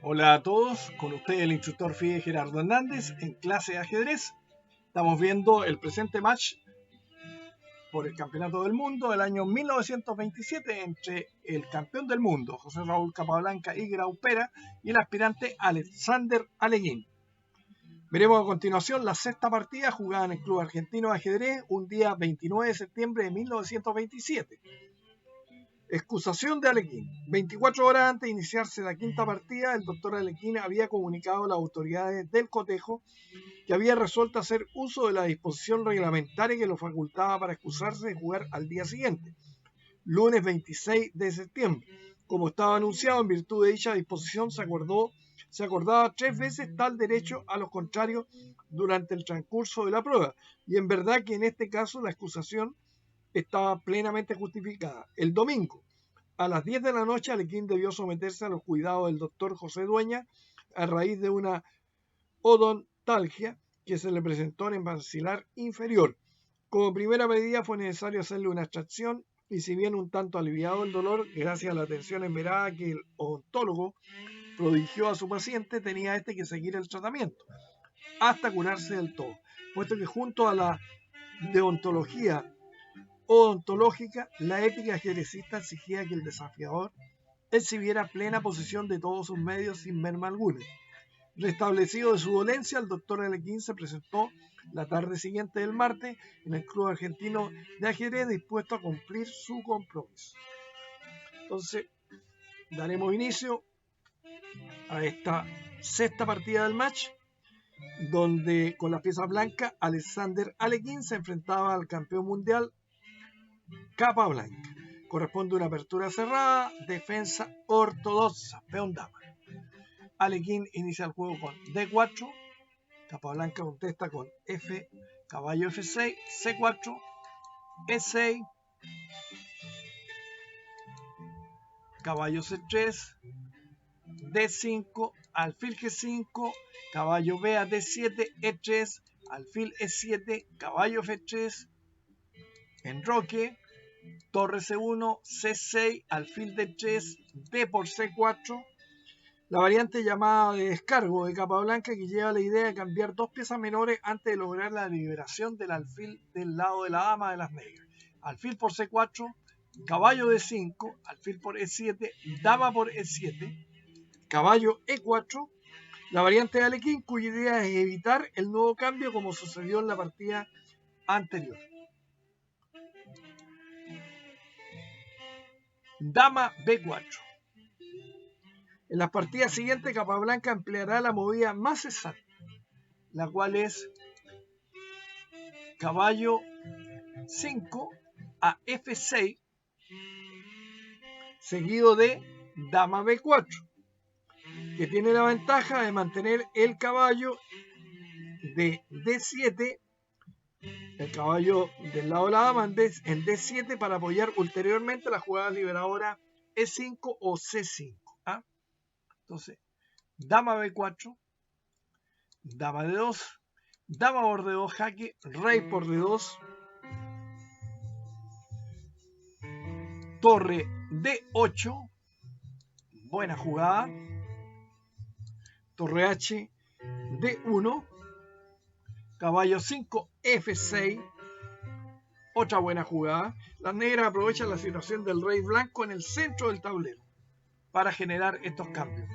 Hola a todos, con ustedes el instructor FIDE Gerardo Hernández en clase de ajedrez. Estamos viendo el presente match por el Campeonato del Mundo del año 1927 entre el campeón del mundo, José Raúl Capablanca y Graupera, y el aspirante Alexander Alekhine. Veremos a continuación la sexta partida jugada en el Club Argentino de Ajedrez un día 29 de septiembre de 1927. Excusación de Alekhine. 24 horas antes de iniciarse la quinta partida, el doctor Alekhine había comunicado a las autoridades del cotejo que había resuelto hacer uso de la disposición reglamentaria que lo facultaba para excusarse de jugar al día siguiente, lunes 26 de septiembre. Como estaba anunciado, en virtud de dicha disposición se acordaba 3 veces tal derecho a los contrarios durante el transcurso de la prueba, y en verdad que en este caso la excusación estaba plenamente justificada. El domingo, a las 10 de la noche, Alekhine debió someterse a los cuidados del doctor José Dueñas a raíz de una odontalgia que se le presentó en el maxilar inferior. Como primera medida fue necesario hacerle una extracción y, si bien un tanto aliviado el dolor, gracias a la atención esmerada que el odontólogo prodigió a su paciente, tenía que seguir el tratamiento hasta curarse del todo, puesto que junto a la deontología odontológica, la ética ajedrecista exigía que el desafiador exhibiera plena posesión de todos sus medios sin merma alguna. Restablecido de su dolencia, el doctor Alekhine se presentó la tarde siguiente del martes en el Club Argentino de Ajedrez, dispuesto a cumplir su compromiso. Entonces, daremos inicio a esta sexta partida del match, donde con las piezas blancas Alexander Alekhine se enfrentaba al campeón mundial Capablanca. Corresponde una apertura cerrada, defensa ortodoxa, peón dama. Alekhine inicia el juego con D4, Capablanca contesta con F, caballo F6, C4, E6, caballo C3, D5, alfil G5, caballo B a D7, E3, alfil E7, caballo F3, enroque, torre C1, C6, alfil D3, D por C4, la variante llamada de descargo de Capablanca, que lleva la idea de cambiar dos piezas menores antes de lograr la liberación del alfil del lado de la dama de las negras. Alfil por C4, caballo D5, alfil por E7, dama por E7, caballo E4, la variante de Alekhine, cuya idea es evitar el nuevo cambio como sucedió en la partida anterior. Dama B4. En las partidas siguientes, Capablanca empleará la movida más exacta, la cual es caballo 5 a F6, seguido de dama B4, que tiene la ventaja de mantener el caballo de D7, el caballo del lado de la dama en D7, para apoyar ulteriormente la jugada liberadora E5 o C5. Entonces, dama B4, dama D2, dama por D2, jaque, rey por D2, torre D8, buena jugada, torre H, D1, caballo 5, F6, otra buena jugada. Las negras aprovechan la situación del rey blanco en el centro del tablero para generar estos cambios.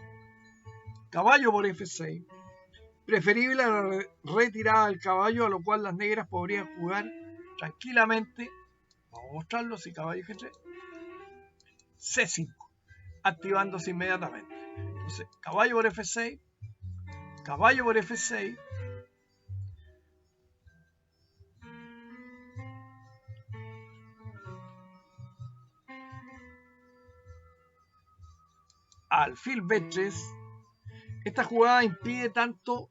Caballo por F6, preferible a la retirada del caballo, a lo cual las negras podrían jugar tranquilamente. Vamos a mostrarlo, si caballo G3, C5, activándose inmediatamente. Entonces, caballo por F6, caballo por F6, alfil B3. Esta jugada impide tanto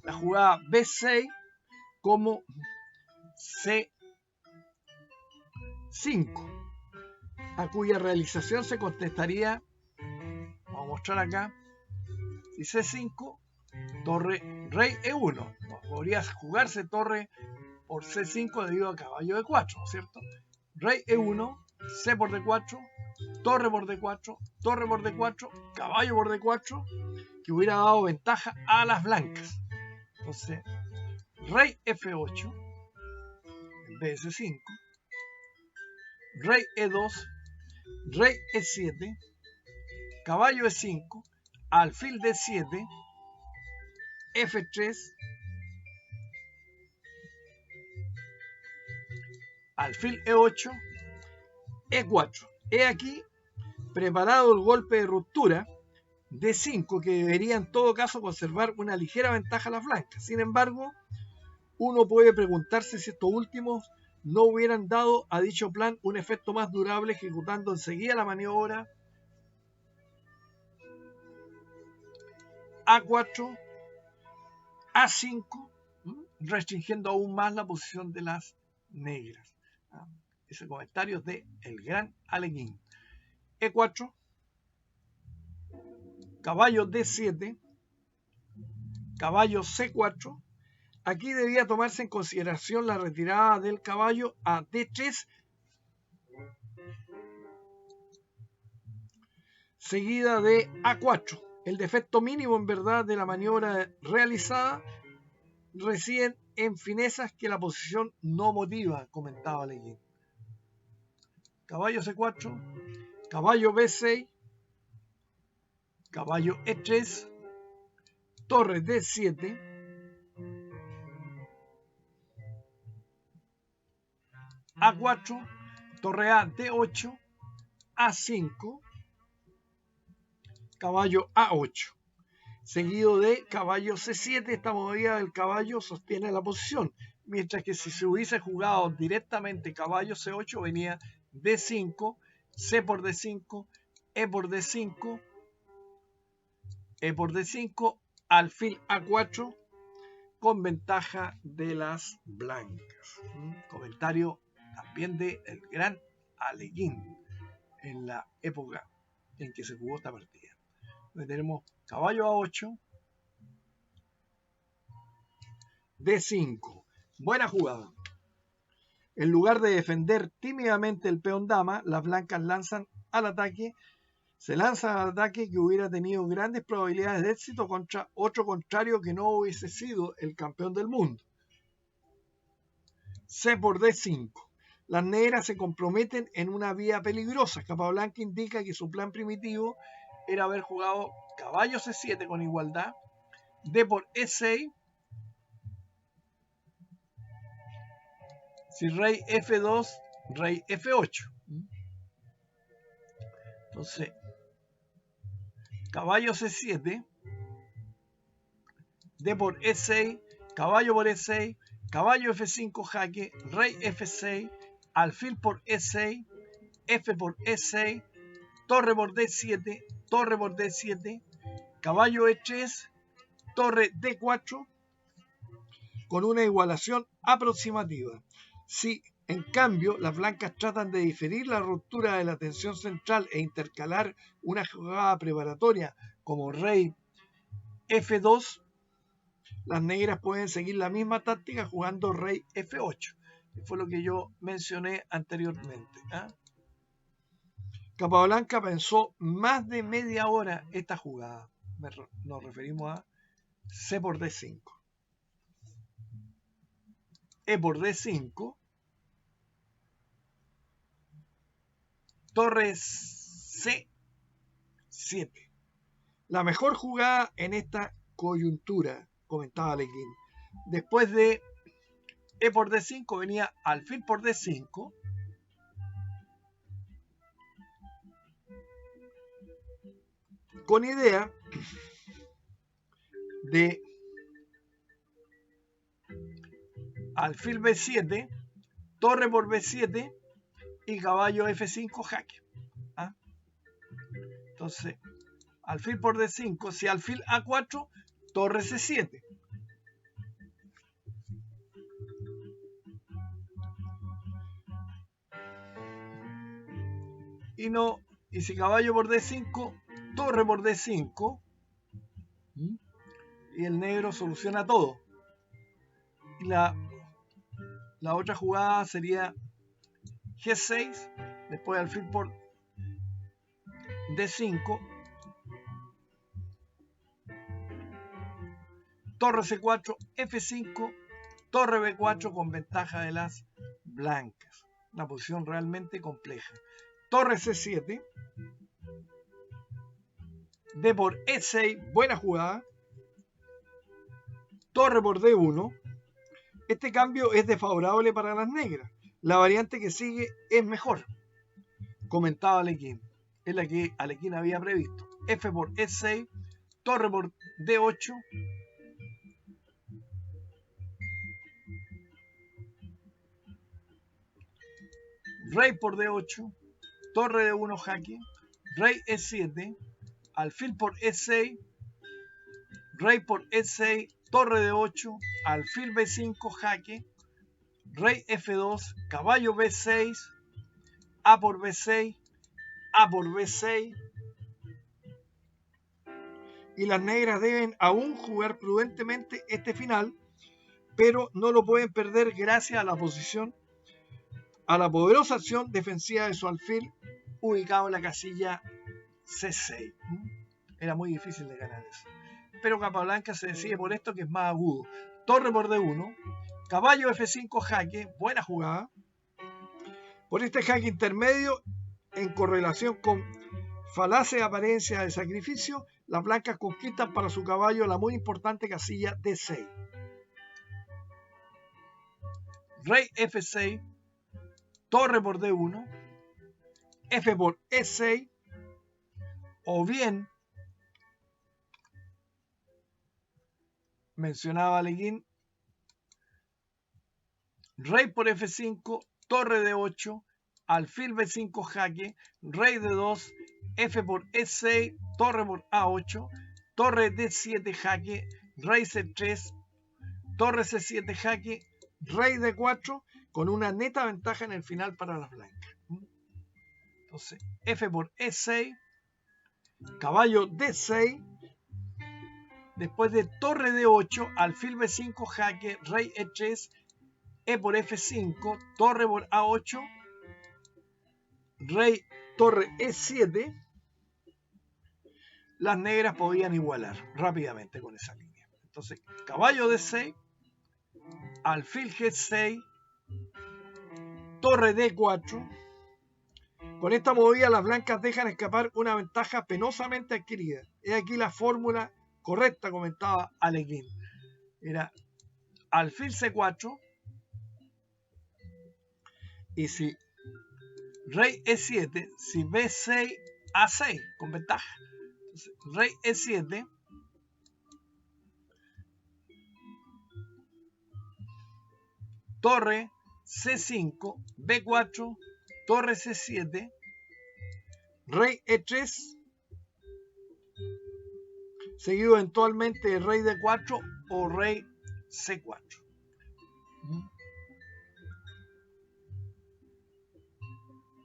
la jugada B6 como C5, a cuya realización se contestaría, vamos a mostrar acá, si C5, torre rey E1. Podría jugarse torre por C5 debido a caballo D4, ¿cierto? Rey E1, C por D4, torre por D4, torre por D4, caballo por D4, que hubiera dado ventaja a las blancas. Entonces, rey F8, en vez de C5, rey E2, rey E7, caballo E5, alfil D7, F3, alfil E8, E4. He aquí preparado el golpe de ruptura D5, que debería en todo caso conservar una ligera ventaja a las blancas. Sin embargo, uno puede preguntarse si estos últimos no hubieran dado a dicho plan un efecto más durable ejecutando enseguida la maniobra A4, A5, restringiendo aún más la posición de las negras. Ese comentario es de el gran Aleguín. E4, caballo D7, caballo C4. Aquí debía tomarse en consideración la retirada del caballo a D3, seguida de A4. El defecto mínimo en verdad de la maniobra realizada reside en finezas que la posición no motiva, comentaba Leguín. Caballo C4, caballo B6, caballo E3, torre D7, A4, torre A D8, A5, caballo A8, seguido de caballo C7. Esta movida del caballo sostiene la posición, mientras que si se hubiese jugado directamente caballo C8 venía D5, C por D5, E por D5, E por D5, alfil A4 con ventaja de las blancas. Comentario también de el gran Aleguín en la época en que se jugó esta partida. Donde tenemos caballo A8, D5. Buena jugada. En lugar de defender tímidamente el peón dama, las blancas lanzan al ataque. Se lanzan al ataque que hubiera tenido grandes probabilidades de éxito contra otro contrario que no hubiese sido el campeón del mundo. C por D5. Las negras se comprometen en una vía peligrosa. Capablanca indica que su plan primitivo era haber jugado caballo C7 con igualdad, D por E6, si rey F2, rey F8. Entonces, caballo C7, D por E6, caballo por E6, caballo F5 jaque, rey F6, alfil por E6, F por E6, torre por D7, torre por D7, caballo E3, torre D4, con una igualación aproximativa. Si, en cambio, las blancas tratan de diferir la ruptura de la tensión central e intercalar una jugada preparatoria como rey F2, las negras pueden seguir la misma táctica jugando rey F8. Fue lo que yo mencioné anteriormente. Capablanca pensó más de media hora esta jugada. Nos referimos a C por D5. E por D5. Torre C7. La mejor jugada en esta coyuntura, comentaba Aleguín. Después de E por D5 venía alfil por D5. Con idea de alfil B7, torre por B7 y caballo F5 jaque. Entonces, alfil por D5, si alfil A4, torre C7. Y si caballo por D5, torre por D5, y el negro soluciona todo. Y la otra jugada sería G6, después alfil por D5, torre C4, F5, torre B4 con ventaja de las blancas. Una posición realmente compleja. Torre C7, D por E6, buena jugada. Torre por D1. Este cambio es desfavorable para las negras. La variante que sigue es mejor, comentaba Alekhine. Es la que Alekhine había previsto. F por E6, torre por D8, rey por D8, torre D1 jaque, rey E7, alfil por E6, rey por E6, torre D8, alfil B5 jaque, rey F2, caballo B6, A por B6, A por B6. Y las negras deben aún jugar prudentemente este final, pero no lo pueden perder gracias a la posición, a la poderosa acción defensiva de su alfil ubicado en la casilla C6. Era muy difícil de ganar eso. Pero Capablanca se decide por esto, que es más agudo. Torre por D1, caballo F5 jaque, buena jugada. Por este jaque intermedio, en correlación con falacia de apariencia de sacrificio, las blancas conquistan para su caballo la muy importante casilla D6. Rey F6, torre por D1, F por E6, o bien, mencionaba Alekhine, rey por F5, torre D8, alfil B5 jaque, rey D2, F por E6, torre por A8, torre D7 jaque, rey C3, torre C7 jaque, rey D4, con una neta ventaja en el final para las blancas. Entonces, F por E6, caballo D6, después de torre D8, alfil B5 jaque, rey E3, E por F5, torre por A8, rey, torre E7, las negras podían igualar rápidamente con esa línea. Entonces, caballo D6, alfil G6, torre D4. Con esta movida las blancas dejan escapar una ventaja penosamente adquirida. Es aquí la fórmula correcta, comentaba Alekhine. Era alfil C4, y si rey E7, si B6, A6, con ventaja. Entonces, rey E7, torre C5, B4, torre C7, rey E3, seguido eventualmente de rey D4 o rey C4.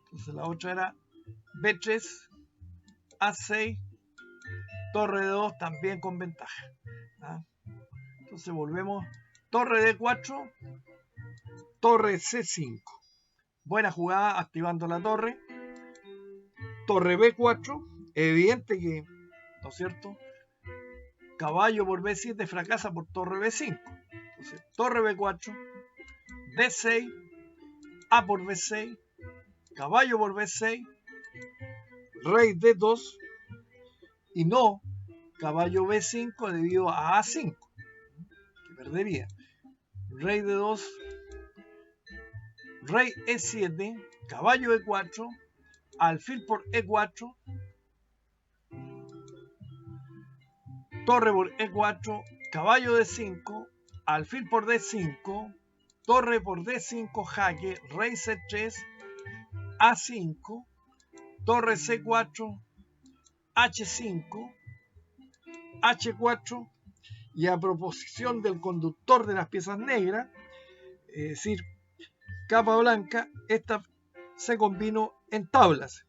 Entonces la otra era B3, A6, torre D2 también con ventaja. Entonces volvemos, torre D4, torre C5. Buena jugada activando la torre. Torre B4, evidente que, ¿no es cierto? Caballo por B7 fracasa por torre B5. Entonces, torre B4, D6, A por B6, caballo por B6, rey D2, y no caballo B5 debido a A5, que perdería. Rey D2, rey E7, caballo E4, alfil por E4, torre por E4, caballo D5, alfil por D5, torre por D5 jaque, rey C3, A5, torre C4, H5, H4, y a proposición del conductor de las piezas negras, es decir, Capablanca, esta se combinó en tablas.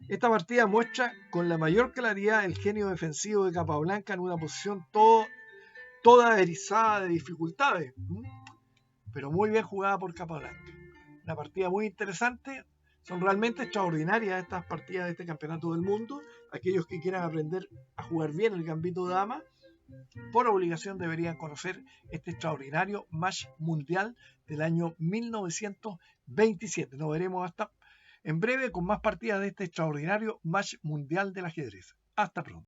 Esta partida muestra con la mayor claridad el genio defensivo de Capablanca en una posición toda erizada de dificultades, pero muy bien jugada por Capablanca. Una partida muy interesante, Son realmente extraordinarias estas partidas de este campeonato del mundo. Aquellos que quieran aprender a jugar bien el gambito de dama, por obligación deberían conocer este extraordinario match mundial del año 1927. Nos veremos hasta en breve con más partidas de este extraordinario match mundial del ajedrez. Hasta pronto.